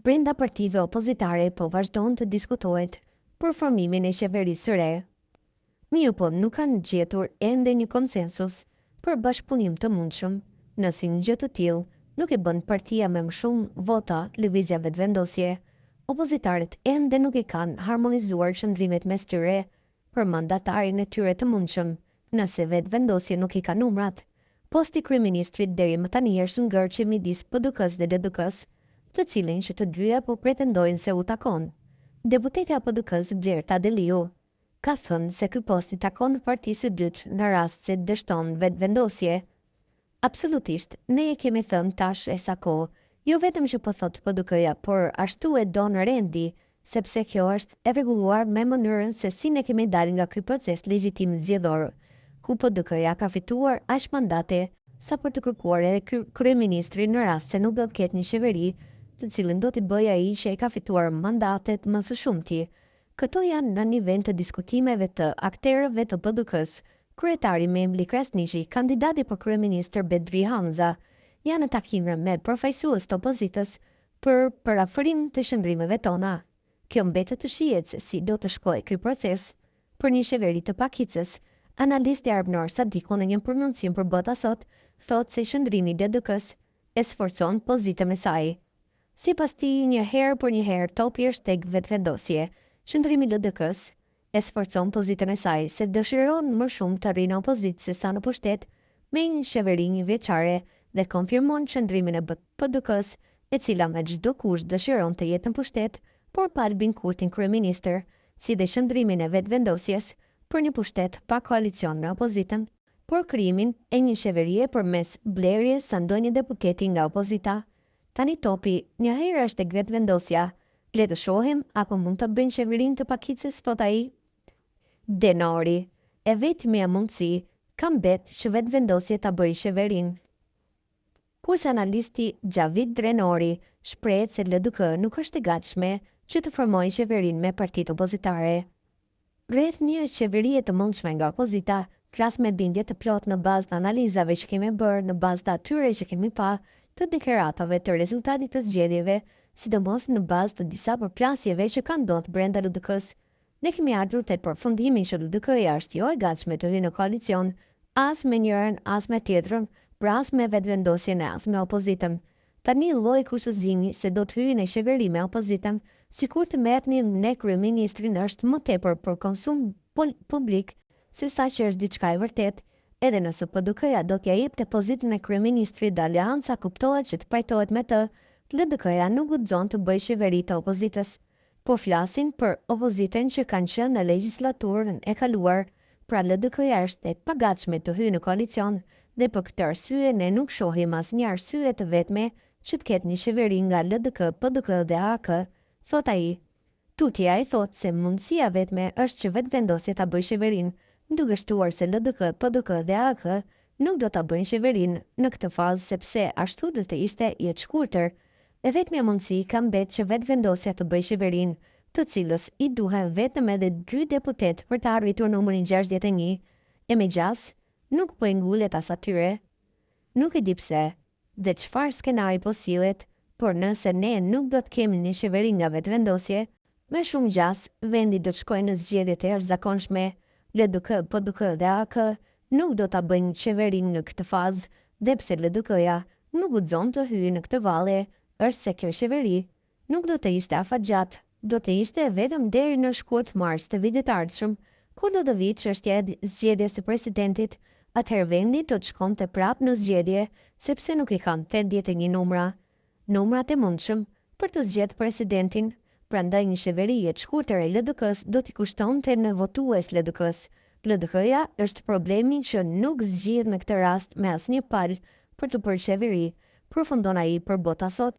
brenda partive opozitare po vazhdon të diskutohet për formimin e qeverisë së re. Mirë po nuk kanë gjetur ende një konsensus për bashkëpunim të mundshëm, nëse një gjë të tillë nuk e bën partia me më shumë vota lëvizja vetëvendosje. Opozitarët ende nuk e kanë harmonizuar qëndrimet mes tyre për mandatarin e tyre të mundshëm, nëse vetëvendosje nuk i ka numrat. Posti kryeministrit deri më tani është ngërçi midis PDK-s dhe DDK-s, të cilin që të dyja po pretendojnë se u takon. Deputetja e PDK-s Blerta Deliu ka thënë se ky post i takon partisë së dytë në rast se dështon vetëvendosje. Absolutisht, ne e kemi thënë tash e sa kohë, jo vetëm që po thot PDK-ja, por ashtu e don rendi, sepse kjo është e rregulluar me mënyrën se si ne kemi dalë nga ky proces legjitim zgjedhor, ku PDK-ja ka fituar aq mandate sa për të kërkuar edhe kryeministri në rast se nuk do të ketë një qeveri, të cilën do t'i bëjë ai që e ka fituar mandatet më së shumti. Këto janë në nivel të diskutimeve të akterëve të PDK-s. Kryetari Memli Krasniqi, kandidati për kryeministër Bedri Hamza, janë në takime me përfaqësues të opozitës për parafërim të qëndrimeve tona. Kjo mbetet të shihet se si do të shkojë ky proces për një qeveri të pakicës. Analisti Arbnor Sadiku në një prononcim për Bota Sot thotë se qëndrimi i DDK-s e sforcon pozitën e saj. Sipas tij, një herë për një herë topi është tek vetëvendosje. Qëndrimi i LDK-s e sforcon pozitën e saj se dëshiron më shumë të arrijë në opozitë se sa në pushtet me një qeveri një vjeçare dhe konfirmon qëndrimin e PDK-s, e cila me çdo kusht dëshiron të jetë në pushtet, por pa Albin Kurtin kryeministër, si dhe qëndrimin e vetëvendosjes për një pushtet pa koalicion me opozitën, por krijimin e një qeverie përmes blerjes së ndonjë deputeti nga opozita. Tani topi një herë është tek vetëvendosja. Le të shohim apo mund të bëjnë qeverinë të pakicës, thot ai. Denori, e vetmja mundësi ka mbet që vetëvendosje ta bëjë qeverinë. Kurse analisti Xhavid Drenori shprehet se LDK nuk është e gatshme që të formojë qeverinë me partitë opozitare. Rreth një qeverie të mundshme nga opozita, flas me bindje të plotë në bazë të analizave që kemi bërë, në bazë të atyre që kemi pa, të deklaratave të rezultatit të zgjedhjeve, sidomos në bazë të disa përplasjeve që kanë ndodhur brenda LDK-s. Ne kemi ardhur te përfundimi që LDK-ja është jo e gatshme të hyjë në koalicion, as me njërin, as me tjetrën, pra as me vetëvendosjen e as me opozitën. Tani lloji kushëzimi se do të hyjë në qeveri me opozitën, sikur të merrni ne kryeministrin, është më tepër për konsum publik se sa që është diçka e vërtetë. Edhe nëse PDK-ja do t'ja jepte pozitën e kryeministrit dhe aleanca kuptohet që të pajtohet me të, LDK-ja nuk guxon të bëjë qeveri të opozitës. Po flasin për opozitën që kanë qenë në legjislaturën e kaluar, pra LDK-ja është e pagatshme të hyjë në koalicion dhe për këtë arsye ne nuk shohim asnjë arsye të vetme që të ketë një qeveri nga LDK, PDK dhe AK, thot ai. Tutje ai thot se mundësia vetme është që vetëvendosja ta bëjë qeverinë, duke shtuar se LDK, PDK dhe AK nuk do ta bëjnë qeverinë në këtë fazë sepse ashtu do të ishte jetë shkurtër. E vetmja mundësi ka mbet që vetëvendosja të bëjë qeverinë, të cilës i duhen vetëm edhe 2 deputet për të arritur numrin 61, e megjithëse nuk po i ngulet as atyre. Nuk e di pse dhe çfarë skenari po sillet, por nëse ne nuk do të kemi një qeveri nga vetëvendosje, me shumë gjas vendi do të shkojë në zgjedhje të jashtëzakonshme. LDK, PDK dhe AK nuk do ta bëjnë qeverinë në këtë fazë, dhe pse LDK-ja nuk guxon të hyjë në këtë valle, është se kjo qeveri nuk do të ishte afatgjatë, do të ishte vetëm deri në shkurt mars të vitit të ardhshëm, kur do të vijë çështja e zgjedhjes së presidentit. Atëherë vendi do të shkonte prapë në zgjedhje, sepse nuk i kanë 81 numrat e mundshëm për të zgjedhur presidentin. Prandaj një qeveri e shkurtër e LDK-s do t'i kushtonte në votues LDK-s. LDK-ja është problemi që nuk zgjidh në këtë rast me asnjë palë për të bërë qeveri, përfundon ai për Bota Sot.